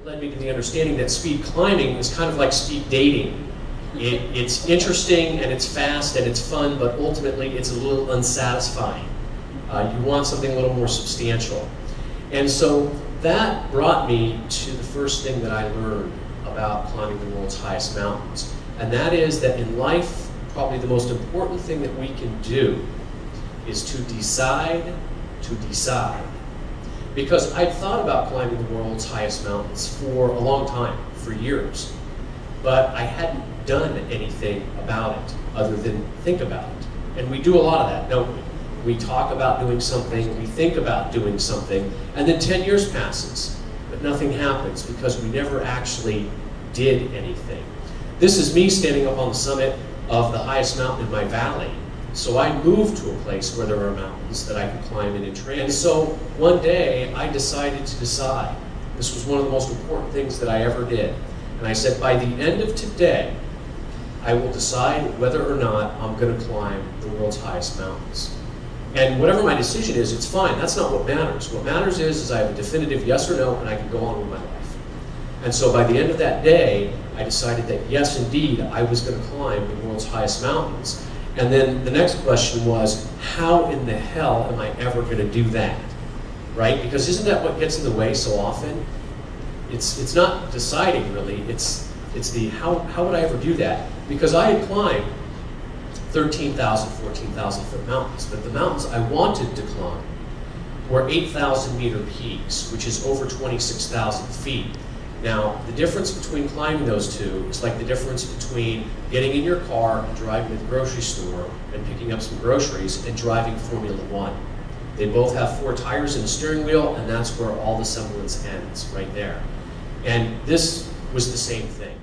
led me to the understanding that speed climbing is kind of like speed dating. It's interesting and it's fast and it's fun, but ultimately it's a little unsatisfying. You want something a little more substantial. And so that brought me to the first thing that I learned about climbing the world's highest mountains. And that is that in life, probably the most important thing that we can do is to decide to decide. Because I'd thought about climbing the world's highest mountains for a long time, for years. But I hadn't done anything about it other than think about it. And we do a lot of that, don't we? We talk about doing something, we think about doing something, and then 10 years passes, but nothing happens because we never actually did anything. This is me standing up on the summit of the highest mountain in my valley. So I moved to a place where there are mountains that I could climb in and train. And so one day I decided to decide. This was one of the most important things that I ever did. And I said, by the end of today, I will decide whether or not I'm going to climb the world's highest mountains. And whatever my decision is, it's fine. That's not what matters. What matters is I have a definitive yes or no, and I can go on with my life. And so by the end of that day, I decided that yes, indeed, I was going to climb the world's highest mountains. And then the next question was, how in the hell am I ever going to do that? Right? Because isn't that what gets in the way so often? It's not deciding really, it's the how would I ever do that? Because I had climbed 13,000, 14,000 foot mountains, but the mountains I wanted to climb were 8,000 meter peaks, which is over 26,000 feet. Now, the difference between climbing those two is like the difference between getting in your car and driving to the grocery store and picking up some groceries and driving Formula One. They both have 4 tires and a steering wheel, and that's where all the semblance ends, right there. And this was the same thing.